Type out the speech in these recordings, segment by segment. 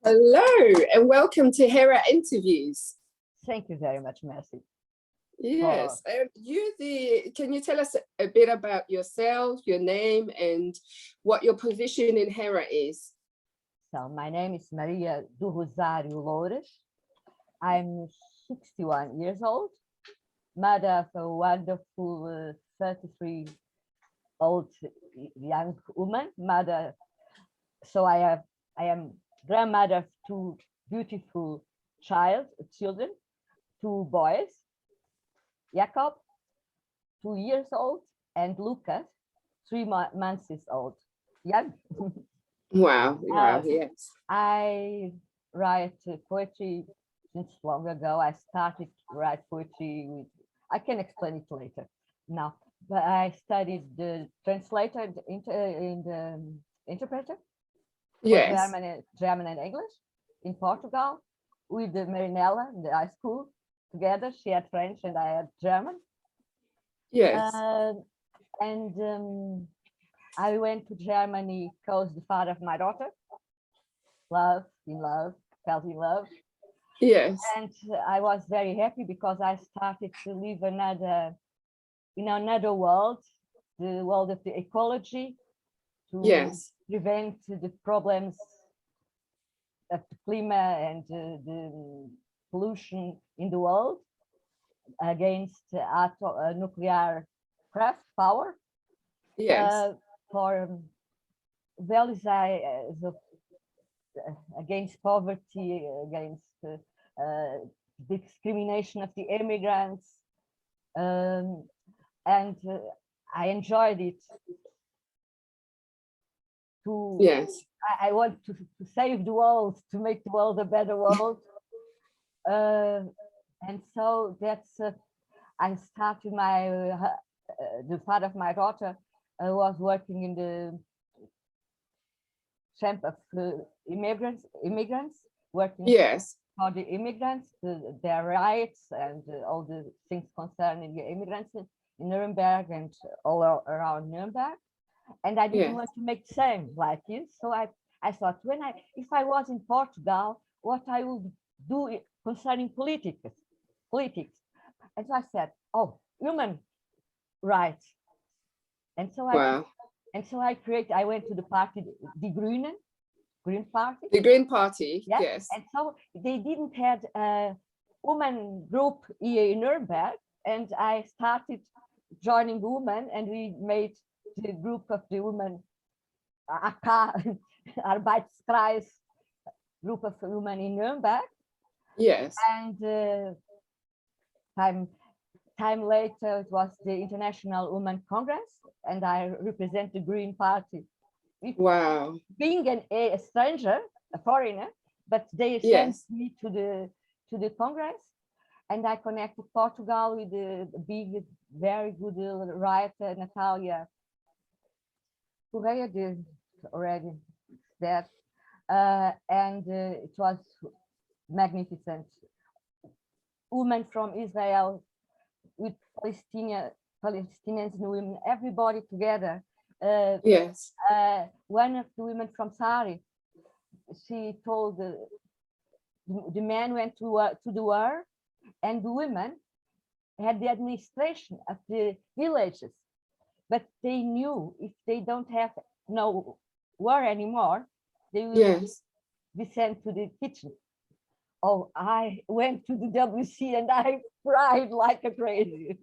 Hello and welcome to Hera Interviews. Thank you very much, Mercy. Yes, can you tell us a bit about yourself, your name, and what your position in Hera is? So my name is Maria do Rosario Loures. I'm 61 years old, mother of a wonderful 33-old young woman, mother. So I am grandmother of two beautiful children, two boys, Jacob, 2 years old, and Lucas, 3 months old, young. Wow, yes. I write poetry since long ago. I started to write poetry with, I can explain it later now, but I studied the translator in the interpreter for Yes. German and English in Portugal with Marinella in the high school. Together, she had French and I had German. Yes. I went to Germany because the father of my daughter, fell in love. Yes. And I was very happy because I started to live in another world, the world of the ecology, to prevent the problems of the climate and the pollution in the world, against nuclear power. Yes. For values against poverty, against discrimination of the immigrants, and I enjoyed it. I want to save the world, to make the world a better world, and so that's I started the father of my daughter was working in the camp of immigrants, working for the immigrants, their rights and all the things concerning the immigrants in Nuremberg and all around Nuremberg. And I didn't want to make the same like you. So I thought, if I was in Portugal, what I would do concerning politics. And so I said, oh, human rights. And so I went to the party, the Green Party. The Green Party, yes. And so they didn't have a woman group here in Nuremberg, and I started joining women, and we made the group of the women, AK, Arbeitskreis, group of women in Nuremberg. Yes. And time later, it was the International Women Congress, and I represent the Green Party. Wow. Being a stranger, a foreigner, but they sent me to the Congress, and I connected Portugal with the big, very good writer, Natalia Correia, already there, and it was magnificent. Women from Israel with Palestinians and women, everybody together. One of the women from Sari, she told the men went to the war, and the women had the administration of the villages, but they knew if they don't have no war anymore, they will be sent to the kitchen. Oh, I went to the WC and I cried like a crazy.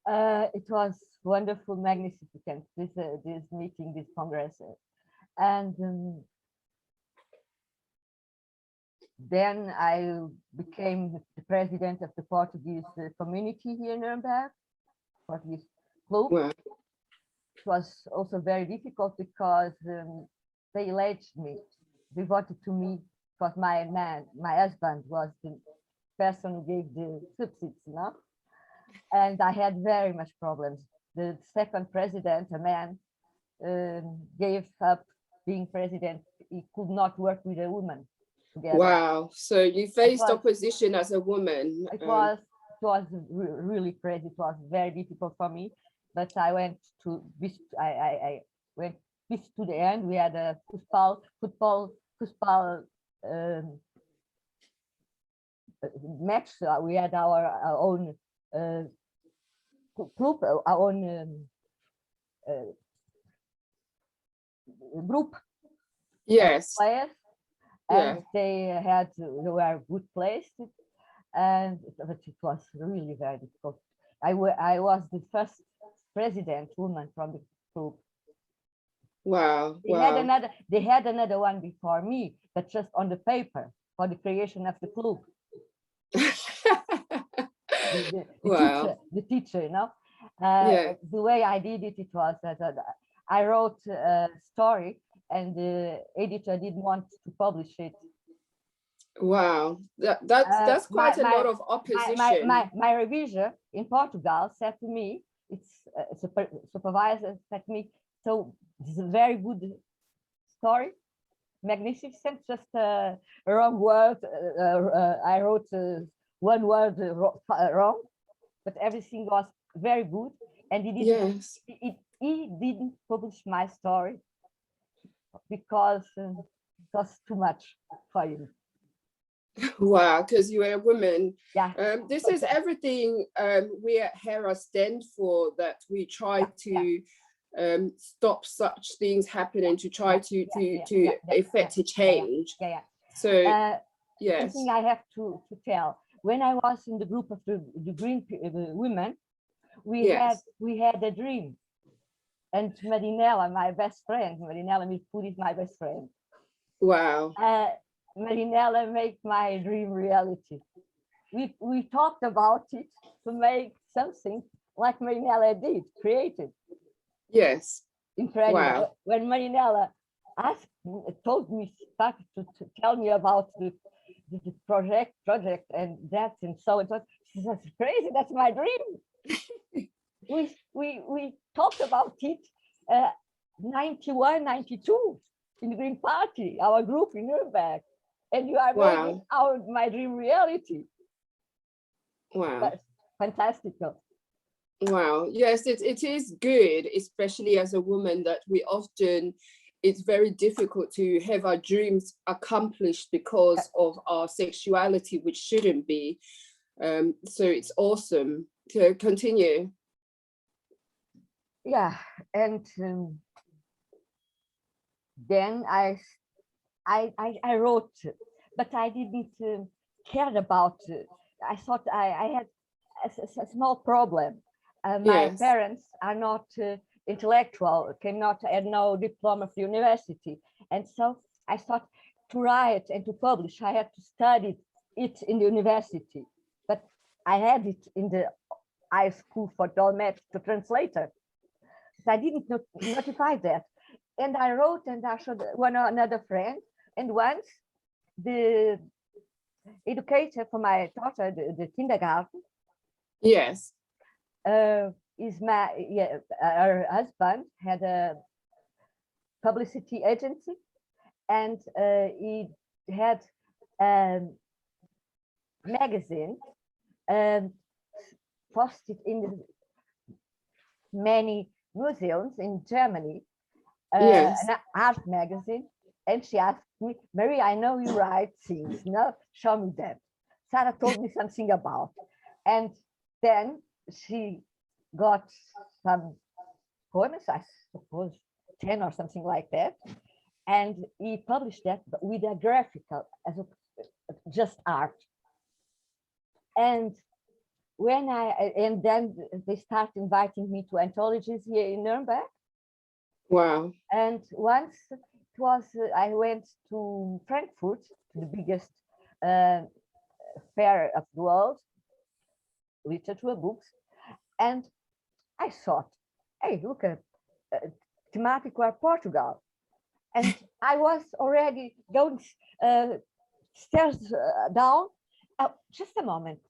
It was wonderful, magnificent, this meeting, this Congress. And then I became the president of the Portuguese community here in Nuremberg, Portuguese club. Wow. It was also very difficult because they alleged me, they voted to me because my husband was the person who gave the subsidies, and I had very much problems. The second president, a man, gave up being president. He could not work with a woman together. Wow. So you faced opposition as a woman. It was really crazy. It was very difficult for me, but I went to the end. We had a football match. We had our own group, our own group. Yes. Players, and they were good placed, and but it was really very difficult. I was the first president woman from the group. Wow. They had another one before me, but just on the paper for the creation of the club. the teacher, you know. The way I did it, it was that I wrote a story, and the editor didn't want to publish it. Wow, that's quite a lot of opposition. My revisor in Portugal said to me, it's supervisor said to me, so this is a very good story, magnificent, just a wrong word. I wrote one word wrong, but everything was very good, and he didn't publish my story because it was too much for him. Wow, because you were a woman. Yeah. This is everything we at Hera stand for, that we try to stop such things happening, to try to effect a change. So yes. One thing I have to tell, when I was in the group of the green women, we had a dream. And Marinella, my best friend, Marinella Mirpuri is my best friend. Wow. Marinella made my dream reality. We talked about it to make something like Marinella did, created. Yes. Incredible. Wow. When Marinella started to tell me about the project and that and so it was, she said, crazy, that's my dream. we talked about it 91, 92 in the Green Party, our group in Nuremberg, and you are making my dream reality. Wow. That's fantastic. Wow. Yes, it is good, especially as a woman, that we often, it's very difficult to have our dreams accomplished because of our sexuality, which shouldn't be. So it's awesome to continue. Yeah, and then I wrote, but I didn't care about. I thought I had a small problem. My parents are not intellectual, had no diploma from university, and so I thought to write and to publish, I had to study it in the university. But I had it in the high school for Dolmetsch, to translator. I didn't notify that. And I wrote and I showed another friend. And once the educator for my daughter, the kindergarten. Yes. Her husband had a publicity agency, and he had a magazine posted in many museums in Germany, an art magazine, and she asked me, Marie, I know you write things, no? Show me that. Sarah told me something about, and then she got some poems, I suppose 10 or something like that, and he published that with a graphical, as just art. And then they start inviting me to anthologies here in Nuremberg. Wow. And once it was, I went to Frankfurt, the biggest fair of the world, literature books, and I thought, hey, look at thematic were Portugal. And I was already going stairs down. Just a moment.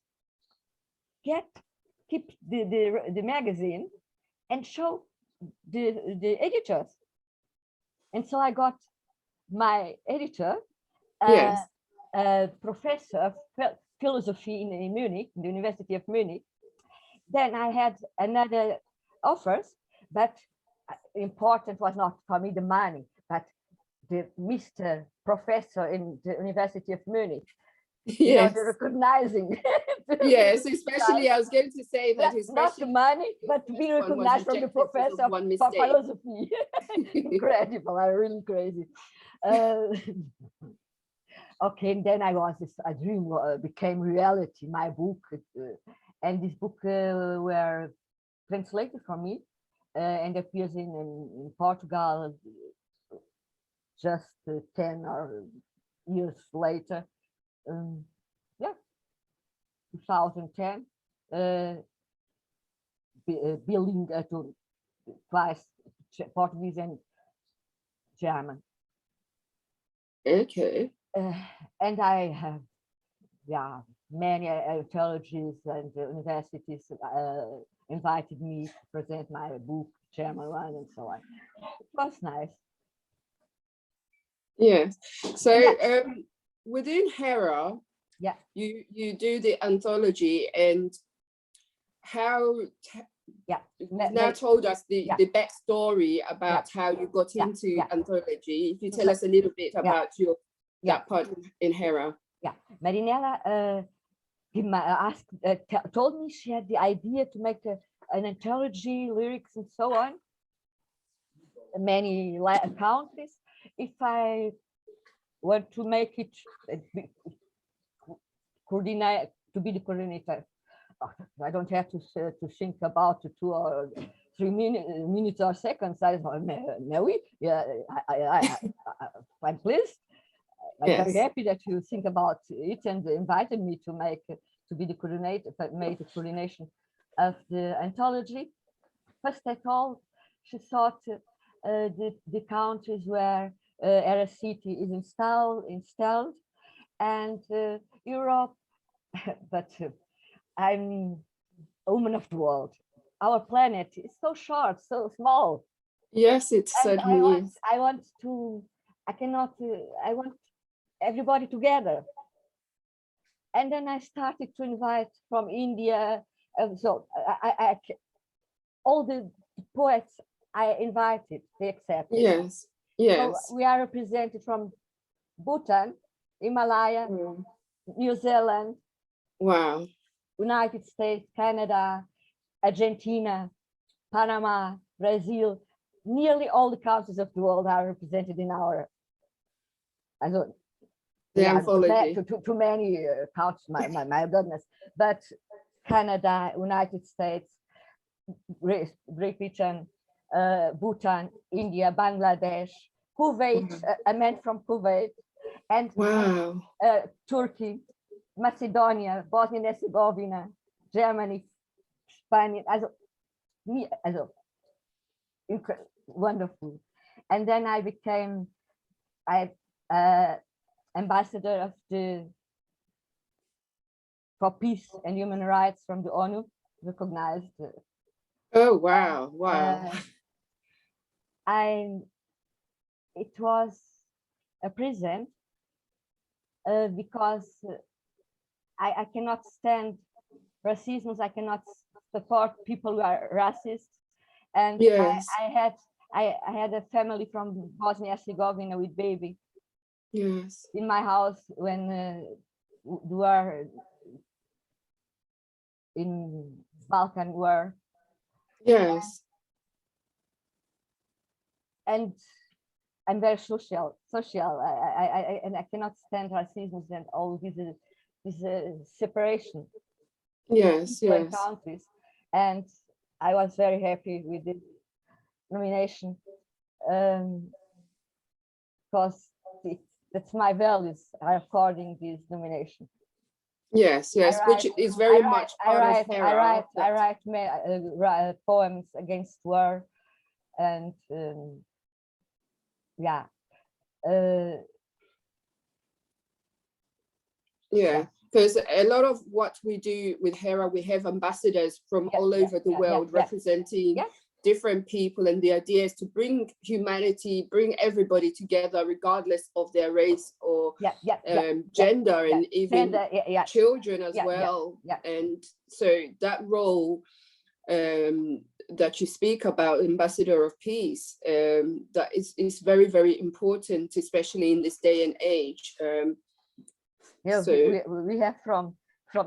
Keep the magazine and show the editors. And so I got my editor, a professor of philosophy in Munich, the University of Munich. Then I had another offers, but important was not for me the money, but the Mr. Professor in the University of Munich. Yes. The recognizing. Yes, especially I was going to say that, especially not the money, but to be recognized from the professor for philosophy. Incredible, I'm really crazy. Okay, and then a dream became reality, my book, and this book were translated for me and appears in Portugal just 10 or years later. 2010, building to twice Portuguese and German. Okay. And I have, many anthologies and universities invited me to present my book, German one, and so on. It was nice. Yes. So within Hera, you do the anthology, and how now told us the backstory about how you got into anthology. If you tell us a little bit about that part in Hera. Marinella told me she had the idea to make an anthology, lyrics and so on, many countries. If I want to make it coordinate, to be the coordinator, I don't have to think about 2 or 3 minutes or seconds. I'm pleased. I'm very happy that you think about it and invited me to be the coordinator, make the coordination of the anthology. First of all, she thought the countries where Hera City is installed, and Europe, but I'm a woman of the world. Our planet is so short, so small. Yes, it certainly is. I want everybody together. And then I started to invite from India. So all the poets I invited, they accepted. Yes. So we are represented from Bhutan, Himalaya, New Zealand, wow, United States, Canada, Argentina, Panama, Brazil. Nearly all the countries of the world are represented in our anthology. Too many countries, my goodness. But Canada, United States, Great Britain, Bhutan, India, Bangladesh, Kuwait, a man from Kuwait, and Turkey, Macedonia, Bosnia and Herzegovina, Germany, Spain, wonderful. And then I became ambassador for peace and human rights from the ONU, recognized. Oh wow, wow. It was a prison because I cannot stand racism. I cannot support people who are racist. And I had a family from Bosnia and Herzegovina with baby. Yes. In my house when we were in Balkan war. Yes. And I'm very social. And I cannot stand racism and all this separation. Yes. Countries. And I was very happy with the nomination because that's my values are according this nomination. Yes, which is very much part of Hera. I write poems against war, and because a lot of what we do with Hera, we have ambassadors from all over the world representing different people, and the idea is to bring humanity, bring everybody together, regardless of their race or gender, and even children as well. And so that role that you speak about, ambassador of peace, that is very, very important, especially in this day and age. Yeah, so we have from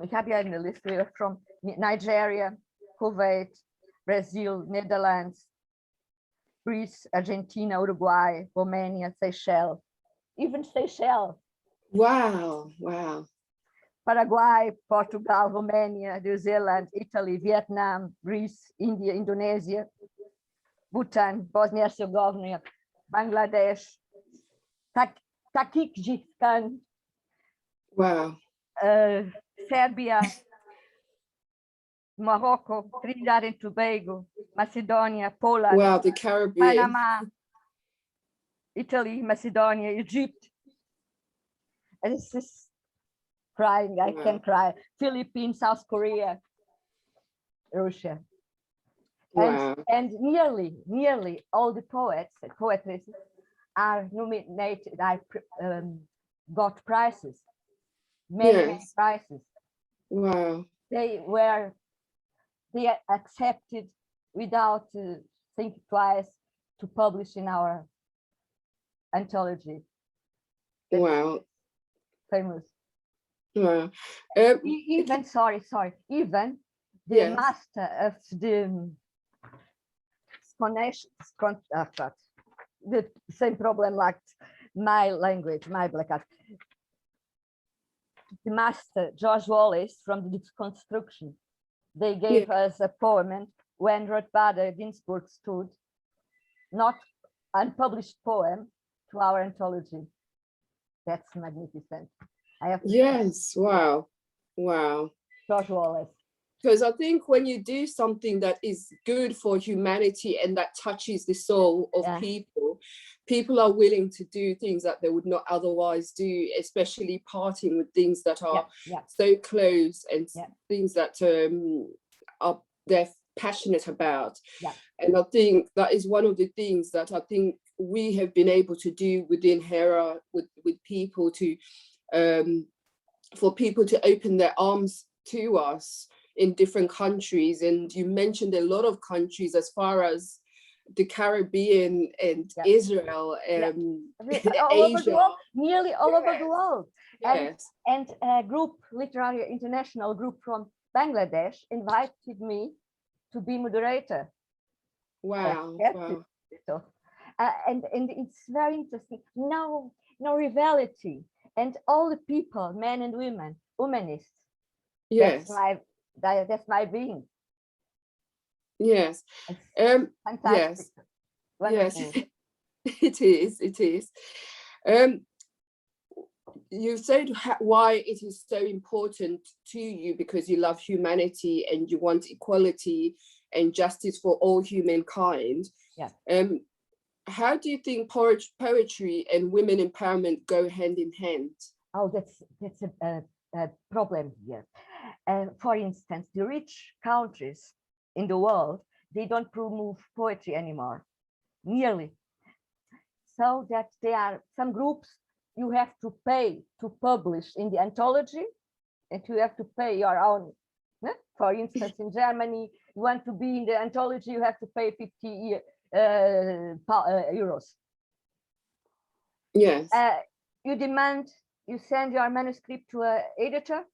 ik heb hier in de list, we have from Nigeria, Kuwait, Brazil, Netherlands, Greece, Argentina, Uruguay, Romania, Seychelles, even Seychelles. Wow, wow. Paraguay, Portugal, Romania, New Zealand, Italy, Vietnam, Greece, India, Indonesia, Bhutan, Bosnia-Herzegovina, Bangladesh, Tajikistan, wow, Serbia, Morocco, Trinidad and Tobago, Macedonia, Poland, wow, the Caribbean, Panama, Italy, Macedonia, Egypt. And it's just crying, I can cry. Philippines, South Korea, Russia. Wow. And nearly all the poets and poetresses are nominated, got prizes, many prizes. Wow. They accepted without thinking twice to publish in our anthology. That's wow. Famous. Wow. Even even the master of the the same problem like my language, my black art. The master George Wallace from the Construction, they gave us a poem when Ruth Bader Ginsburg stood, not unpublished poem, to our anthology. That's magnificent. I have wow, wow. George Wallace. Because I think when you do something that is good for humanity and that touches the soul of people are willing to do things that they would not otherwise do, especially parting with things that are so close and things that they're passionate about. And I think that is one of the things that I think we have been able to do within Hera with people to for people to open their arms to us in different countries. And you mentioned a lot of countries as far as the Caribbean and Israel, Asia. Nearly all over the world. And a group, Literary International group from Bangladesh, invited me to be moderator. Wow. So, and it's very interesting. No rivalry, and all the people, men and women, humanists. That's my being. Yes. Fantastic. Yes. It is. You said why it is so important to you, because you love humanity and you want equality and justice for all humankind. How do you think poetry and women empowerment go hand in hand? Oh, that's a problem here. For instance, the rich countries in the world, they don't promote poetry anymore, nearly. So that there are some groups you have to pay to publish in the anthology, and you have to pay your own. For instance, in Germany, you want to be in the anthology, you have to pay 50 euros. Yes. You send your manuscript to an editor,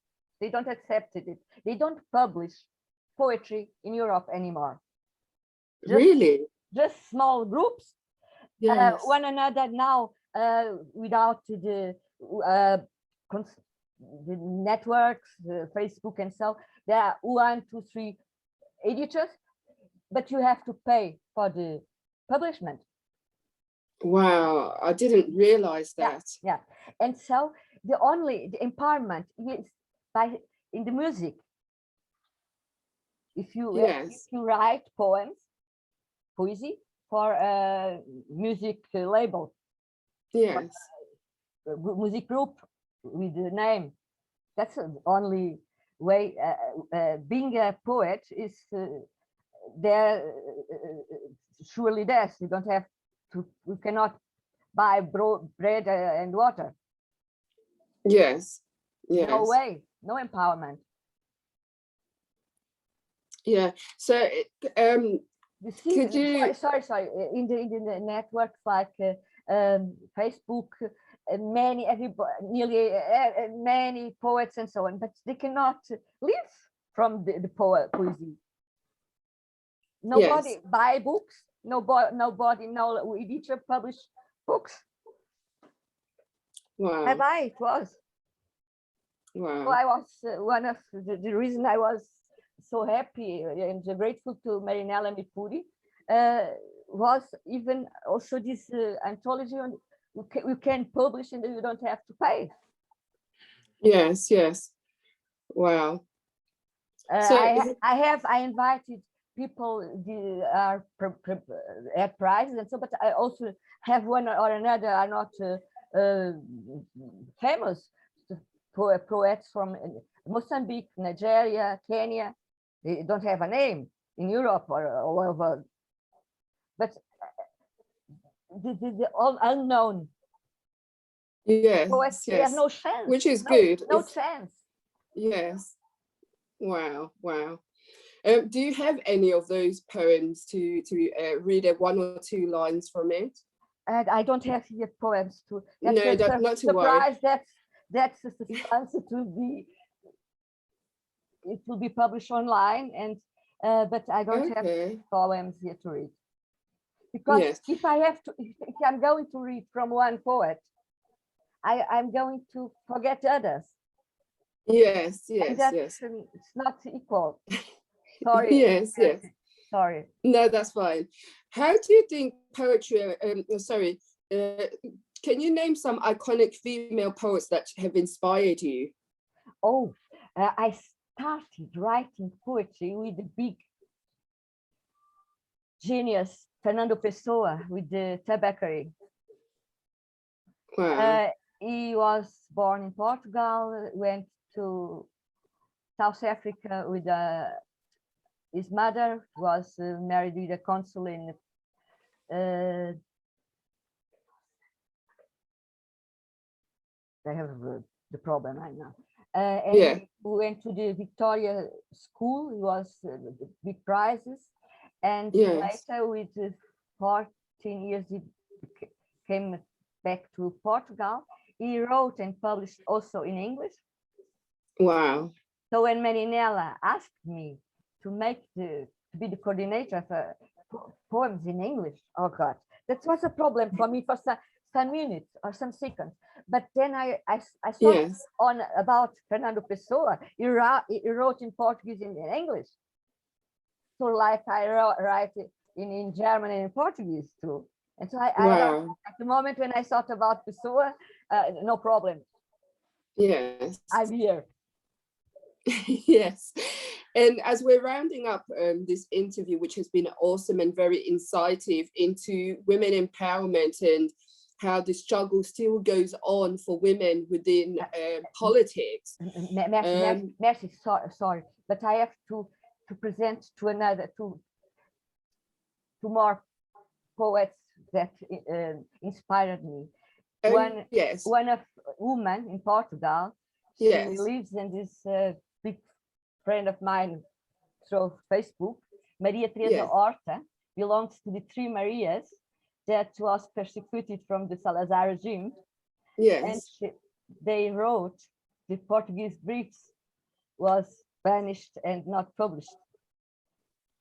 they don't accept it. They don't publish poetry in Europe anymore. Really? Just small groups, one another now, without the networks, Facebook and so. There are 1, 2, 3 editors, but you have to pay for the publishment. Wow, I didn't realize that. Yeah. And so the empowerment is in the music. If you write poesy for a music label, music group with the name, that's the only way. Being a poet is there. Surely this, you don't have to. You cannot buy bread and water. Yes. No way. No empowerment. Yeah. So You see, Could you? Sorry. In the networks like Facebook, many poets and so on, but they cannot live from the poesy. Nobody buy books. Nobody editor publish books. Wow. It was. Wow. So I was one of the reason I was so happy and grateful to Marinella Mipuri was even also this anthology on you can publish and you don't have to pay. Yes. Wow. I invited people at prizes and so, but I also have one or another are not famous poets from Mozambique, Nigeria, Kenya. They don't have a name in Europe or all over, but the all unknown. Poets, they have no chance. Which is good. No chance. Yes. Wow. Do you have any of those poems to read one or two lines from it? And I don't have here poems to. Not to surprise. That's the answer it will be published online, and but I don't have poems here to read, because if I'm going to read from one poet, I'm going to forget others. Yes. It's not equal. Sorry. Yes. Sorry. No, that's fine. How do you think poetry? Can you name some iconic female poets that have inspired you? Oh, I started writing poetry with the big genius Fernando Pessoa with the Tabacary. Wow. He was born in Portugal, went to South Africa with his mother, was married with a consul in I have the problem right now. And he went to the Victoria School. He was big prizes, and later with 14 years he came back to Portugal. He wrote and published also in English. Wow. So when Marinella asked me to be the coordinator of poems in English, oh God, that was a problem for me for some minutes or some seconds. But then I thought on about Fernando Pessoa. He wrote in Portuguese and in English. So like I write in German and in Portuguese too. And so I at the moment when I thought about Pessoa, no problem. Yes. I'm here. Yes. And as we're rounding up this interview, which has been awesome and very incisive into women empowerment and how the struggle still goes on for women within politics. Merci, sorry, but I have to present to two more poets that inspired me. One of woman in Portugal. She lives in this big friend of mine through Facebook. Maria Teresa Horta belongs to the three Marias that was persecuted from the Salazar regime. And they wrote the Portuguese briefs was banished and not published.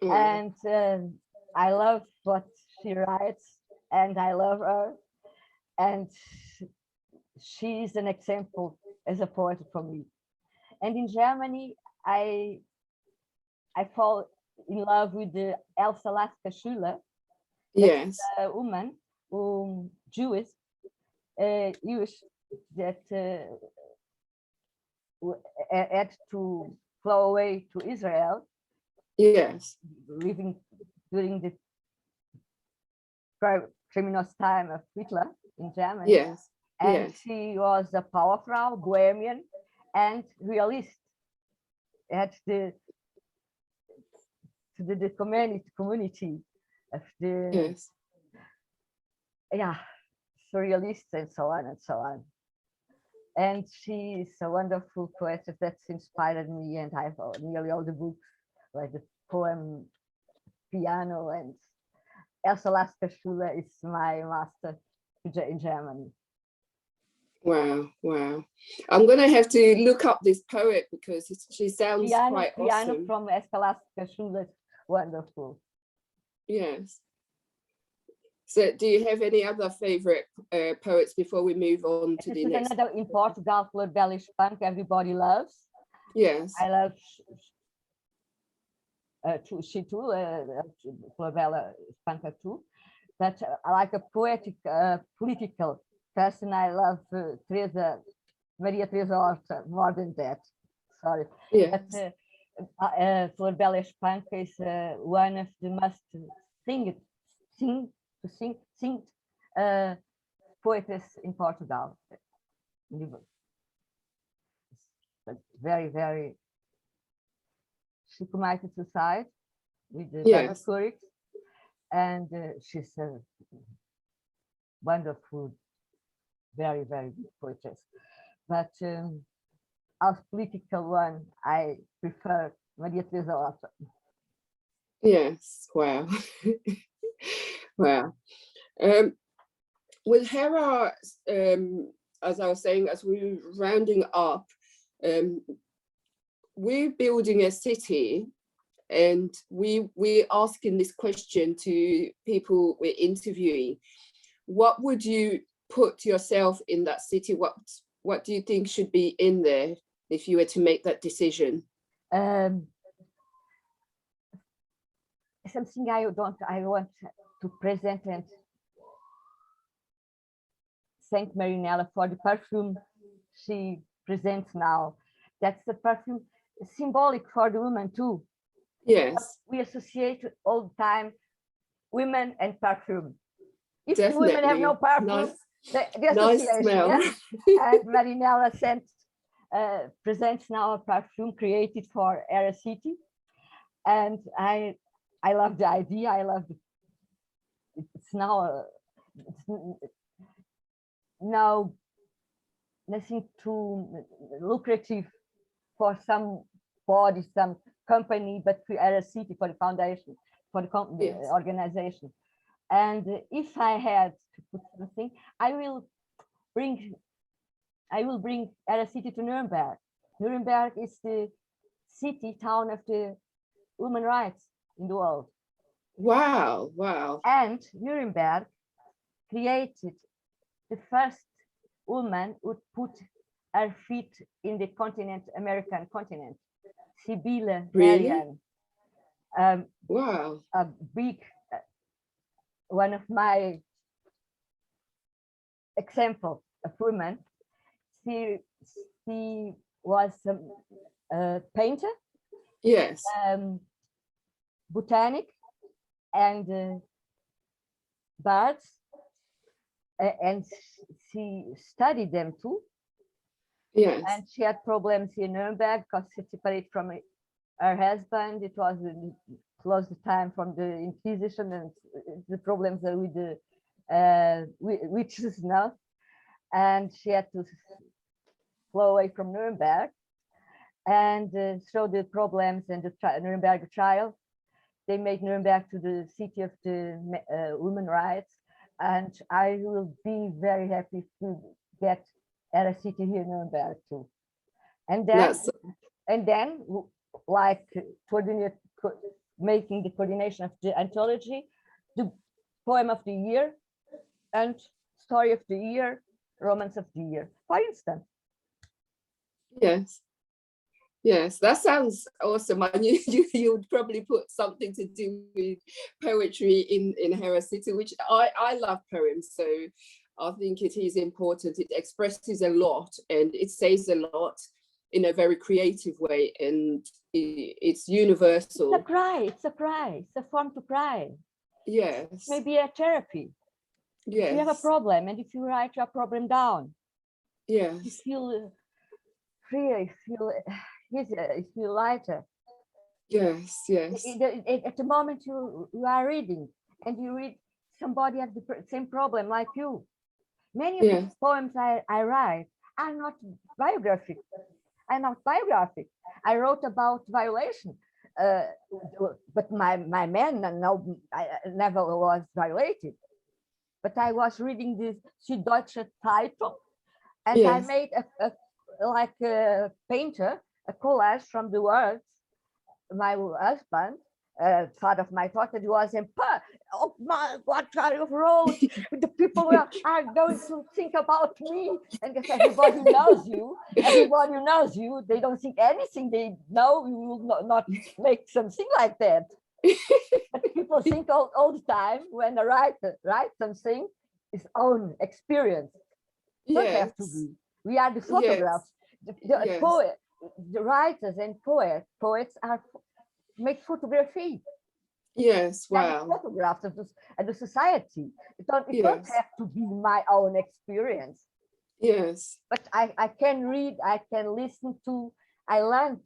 And I love what she writes, and I love her, and she is an example as a poet for me. And in Germany, I fall in love with the Elsa Lasker Schuler. Yes, a woman, Jewish that had to fly away to Israel. Yes, living during the criminal time of Hitler in Germany. Yes, and she was a powerful bohemian and realist. At the community of the surrealists and so on and so on. And she is a wonderful poet that's inspired me, and I've nearly all the books, like the poem piano, and Elsa Lasker-Schuler is my master in Germany. Wow, wow. I'm going to have to look up this poet because she sounds quite awesome. From Elsa Lasker-Schuler, wonderful. Yes. So do you have any other favorite poets before we move on to the next? Another in Portugal, Flor Bela Espanca, everybody loves. Yes. I love she too, Flor Bela Espanca too. But I like a poetic, political person. I love Maria Teresa Horta more than that. Sorry. Yes. But Flor Bela Espanca is one of the most sing poetess in Portugal. Very, very. She committed suicide with the barbiturics, and she's a wonderful, very, very good poetess. But as political one, I prefer Maria Teresa Horta. Yes. Wow. Wow. With Hera, as I was saying, as we're rounding up, we're building a city, and we're asking this question to people we're interviewing. What would you put yourself in that city? What do you think should be in there if you were to make that decision? Something I want to present and thank Marinella for the perfume she presents now. That's the perfume symbolic for the woman too. Yes. We associate all the time women and perfume. If Definitely. women have no perfume, the association. Smell. Yes? And Marinella presents now a perfume created for Hera City. And I love the idea. I love it's now nothing too lucrative for some body, some company, but for Hera City, for the foundation, for the organization. And if I had to put something, I will bring Hera City to Nuremberg. Nuremberg is the town of the human rights in the world. Wow, wow. And Nuremberg created the first woman who put her feet in the American continent, Sibylle Really? Wow. A big, one of my examples of women. She was a painter. Yes. Botanic and birds, and she studied them too. Yes. And she had problems in Nuremberg because she separated from her husband. It was close the time from the Inquisition and the problems with the witches now. And she had to flow away from Nuremberg. And through the problems and the Nuremberg trial, they made Nuremberg to the city of the women's rights. And I will be very happy to get Hera City here in Nuremberg too. And then, like making the coordination of the anthology, the poem of the year, and story of the year, romance of the year, for instance. Yes. Yes, that sounds awesome. And you would probably put something to do with poetry in Hera City, which I love poems. So I think it is important. It expresses a lot and it says a lot in a very creative way, and it's universal. It's a cry, it's a form to cry. Yes. Maybe a therapy. Yes. If you have a problem and if you write your problem down, yes, you feel free, you feel lighter. Yes, yes. At the moment you are reading and you read somebody has the same problem like you. Many of the poems I write are not biographic. I wrote about violation but my man no, I never was violated. But I was reading this Süddeutsche Zeitung, and I made like a painter, a collage from the words. My husband, father of my daughter, was in oh my, what kind of road? The people are going to think about me. And because everybody knows you, they don't think anything. They know you will not make something like that. But people think all the time when a writer writes something, his own experience. Don't have to be. We are the photographs. The poet, the writers and poets are make photography. Yes, wow. Photographs of the society. It don't have to be my own experience. Yes. But I can read, I can listen to, I learned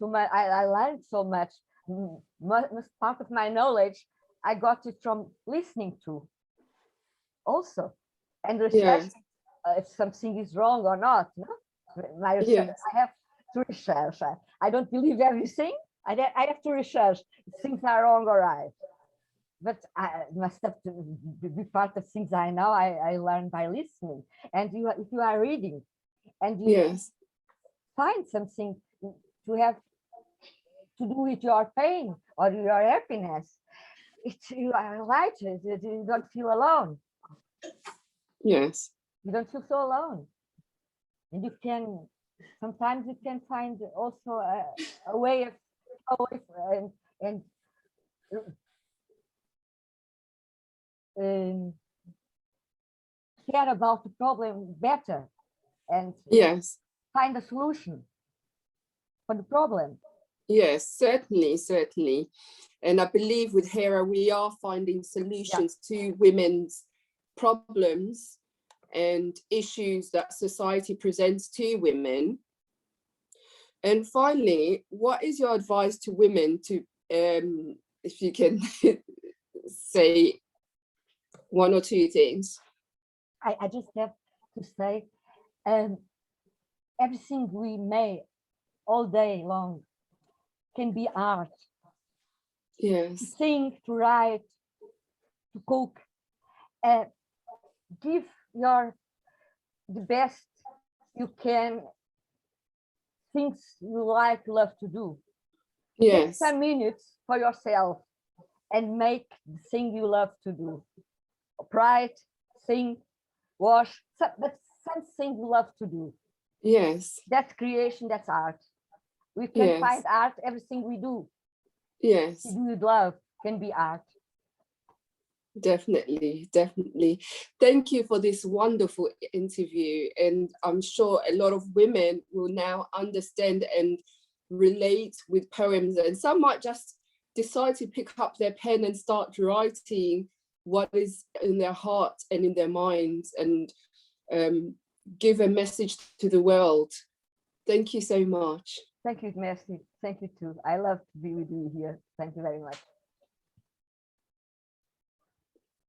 so much. Most part of my knowledge, I got it from listening to also. And research if something is wrong or not. No? My research, I have to research. I don't believe everything. I have to research if things are wrong or right. But I must have to be part of things I know. I learn by listening. And if you are reading and you find something to have to do with your pain or your happiness, you are light. You don't feel alone. Yes. You don't feel so alone. And sometimes you can find also a way of and care about the problem better and find a solution for the problem. Yes, certainly. And I believe with Hera, we are finding solutions to women's problems and issues that society presents to women. And finally, what is your advice to women to, if you can say one or two things? I just have to say, everything we make all day long can be art. Yes. To sing, to write, to cook. Give the best you can, things you love to do. Yes. Take some minutes for yourself and make the thing you love to do. Write, sing, wash, but something you love to do. Yes. That's creation, that's art. We can find art, everything we do. Yes. We do with love can be art. Definitely. Thank you for this wonderful interview. And I'm sure a lot of women will now understand and relate with poems. And some might just decide to pick up their pen and start writing what is in their heart and in their minds and give a message to the world. Thank you so much. Thank you, Merci. Thank you too. I love to be with you here. Thank you very much.